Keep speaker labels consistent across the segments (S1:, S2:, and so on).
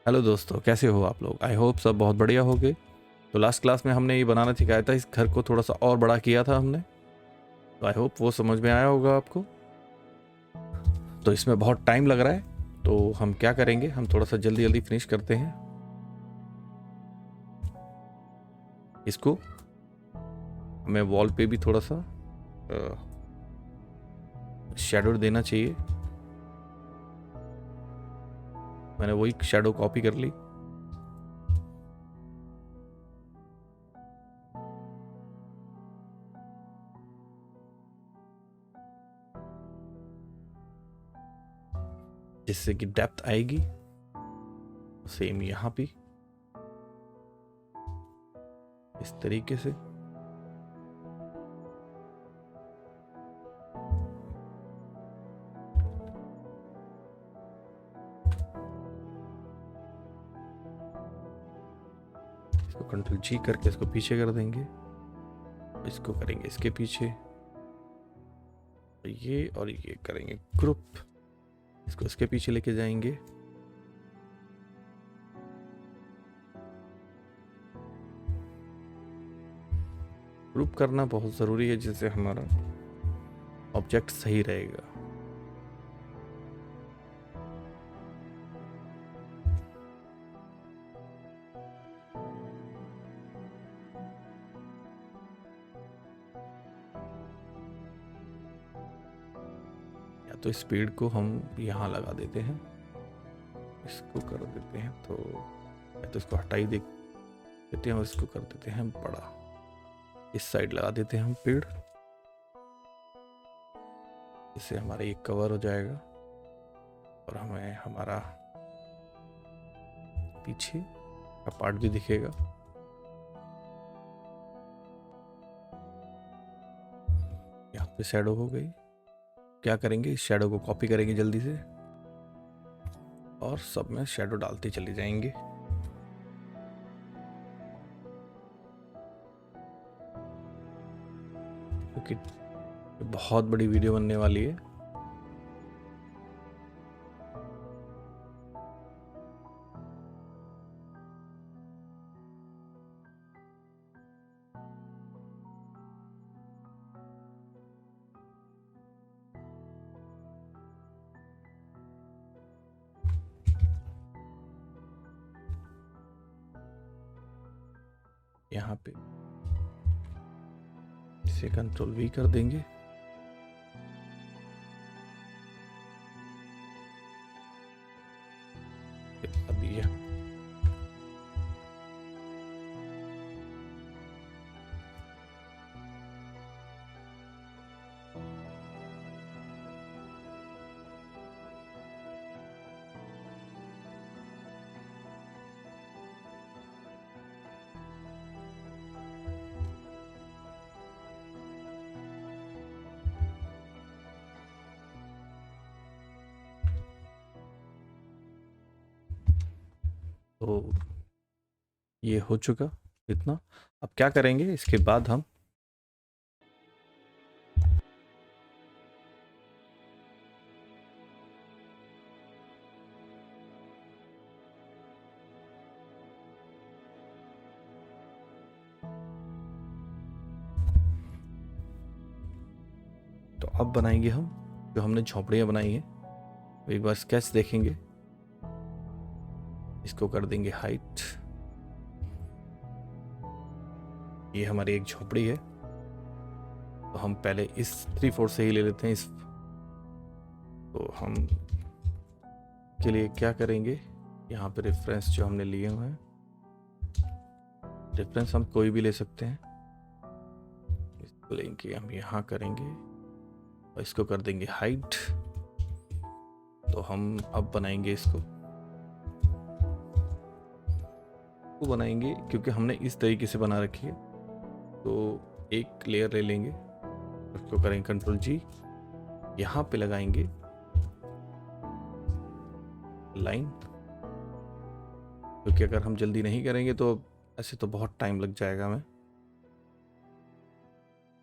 S1: Hello दोस्तों, कैसे हो आप लोग। आई होप सब बहुत बढ़िया होगे। तो लास्ट क्लास में हमने ये बनाना सिखाया था, इस घर को थोड़ा सा और बड़ा किया था हमने। तो आई होप वो समझ में आया होगा आपको। तो इसमें बहुत टाइम लग रहा है, तो हम क्या करेंगे, हम थोड़ा सा जल्दी जल्दी फिनिश करते हैं इसको। हमें वॉल पे भी थोड़ा सा शेडो देना चाहिए। मैंने वही शेडो कॉपी कर ली। जिससे कि डेप्थ आएगी। सेम यहाँ भी इस तरीके से। इसको कंट्रोल जी करके इसको पीछे कर देंगे। इसको करेंगे इसके पीछे, ये और ये करेंगे ग्रुप। इसको इसके पीछे लेके जाएंगे। ग्रुप करना बहुत ज़रूरी है, जिससे हमारा ऑब्जेक्ट सही रहेगा। या तो स्पीड को हम यहाँ लगा देते हैं, इसको कर देते हैं, तो या तो इसको हटाई देते हैं और इसको कर देते हैं बड़ा। इस साइड लगा देते हैं हम पेड़, इससे हमारा ये कवर हो जाएगा और हमें हमारा पीछे का पार्ट भी दिखेगा। यहाँ पे शैडो हो गई। क्या करेंगे, इस शैडो को कॉपी करेंगे जल्दी से और सब में शैडो डालते चले जाएंगे। क्योंकि बहुत बड़ी वीडियो बनने वाली है। यहाँ पे इसे कंट्रोल वी कर देंगे। अब ये तो ये हो चुका इतना। अब क्या करेंगे, इसके बाद हम तो अब बनाएंगे हम जो हमने झोपड़ियाँ बनाई हैं। तो एक बार स्केच देखेंगे, इसको कर देंगे हाइट। ये हमारी एक झोपड़ी है, तो हम पहले इस 3/4 से ही ले लेते हैं इस। तो हम के लिए क्या करेंगे, यहाँ पे रेफरेंस जो हमने लिए हुए हैं, रेफरेंस हम कोई भी ले सकते हैं। इसको लेंगे हम यहाँ करेंगे और इसको कर देंगे हाइट। तो हम अब बनाएंगे इसको बनाएंगे क्योंकि हमने इस तरीके से बना रखी है। तो एक लेयर ले लेंगे, उसको करेंगे कंट्रोल जी, यहाँ पे लगाएंगे लाइन। क्योंकि अगर हम जल्दी नहीं करेंगे तो ऐसे तो बहुत टाइम लग जाएगा हमें,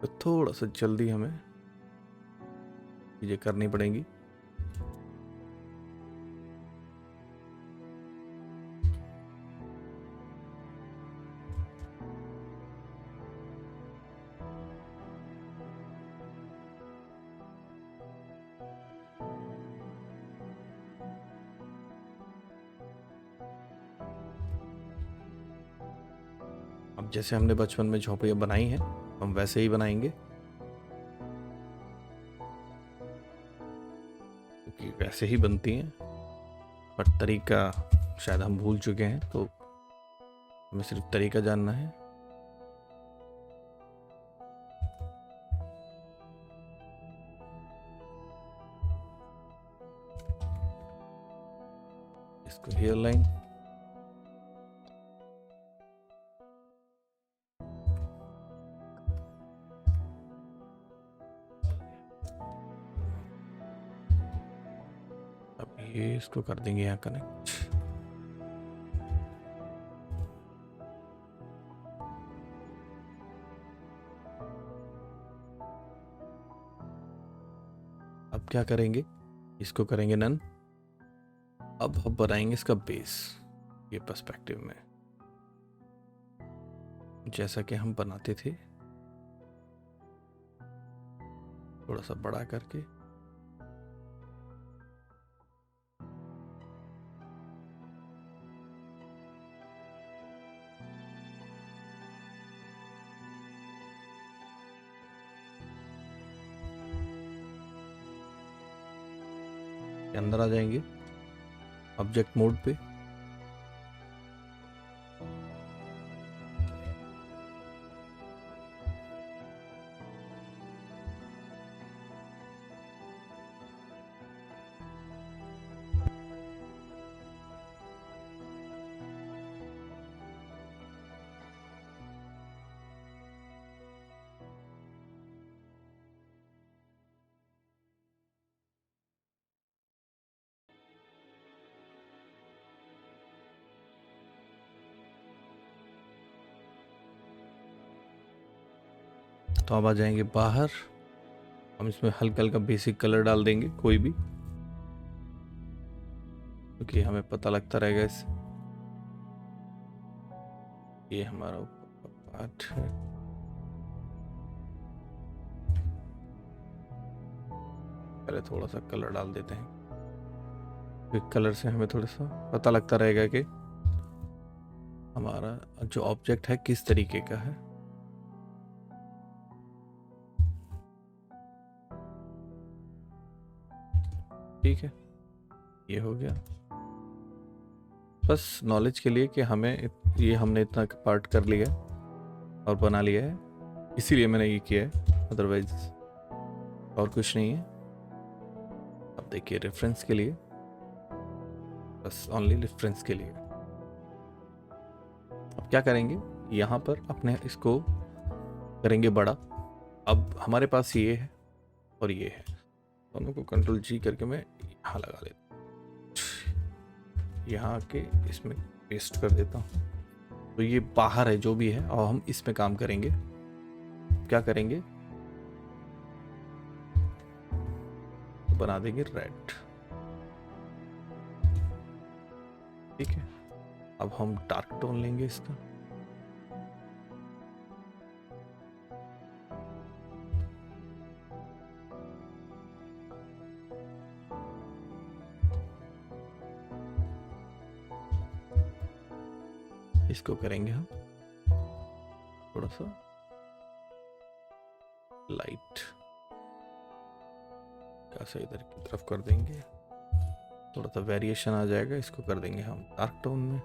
S1: तो थोड़ा सा जल्दी हमें चीजें करनी पड़ेंगी। जैसे हमने बचपन में झोपड़ियाँ बनाई हैं हम वैसे ही बनाएंगे, क्योंकि वैसे ही बनती हैं, पर तरीका शायद हम भूल चुके हैं, तो हमें सिर्फ तरीका जानना है। इसको हेयर लाइन, अब ये इसको कर देंगे यहाँ कनेक्ट। अब क्या करेंगे, इसको करेंगे नन। अब हम बनाएंगे इसका बेस, ये पर्सपेक्टिव में जैसा कि हम बनाते थे, थोड़ा सा बड़ा करके। अंदर आ जाएंगे ऑब्जेक्ट मोड पे। तो अब आ जाएंगे बाहर, हम इसमें हल्का हल्का बेसिक कलर डाल देंगे कोई भी, क्योंकि हमें पता लगता रहेगा इससे। ये हमारा ऊपर का पार्ट है, पहले थोड़ा सा कलर डाल देते हैं, क्योंकि कलर से हमें थोड़ा सा पता लगता रहेगा कि हमारा जो ऑब्जेक्ट है किस तरीके का है। ठीक है, ये हो गया। बस नॉलेज के लिए कि हमें ये हमने इतना पार्ट कर लिया और बना लिया है, इसीलिए मैंने ये किया है, अदरवाइज और कुछ नहीं है। अब देखिए रेफरेंस के लिए, बस ओनली रेफरेंस के लिए। अब क्या करेंगे, यहाँ पर अपने इसको करेंगे बड़ा। अब हमारे पास ये है और ये है, दोनों को कंट्रोल जी करके मैं यहाँ लगा देता हूँ, यहाँ आके इसमें पेस्ट कर देता हूँ। तो ये बाहर है जो भी है, और हम इसमें काम करेंगे। क्या करेंगे, बना देंगे रेड। ठीक है, अब हम डार्क टोन लेंगे इसका, इसको करेंगे हम थोड़ा सा लाइट, कैसे इधर की तरफ कर देंगे, थोड़ा सा वेरिएशन आ जाएगा, इसको कर देंगे हम डार्क टोन में।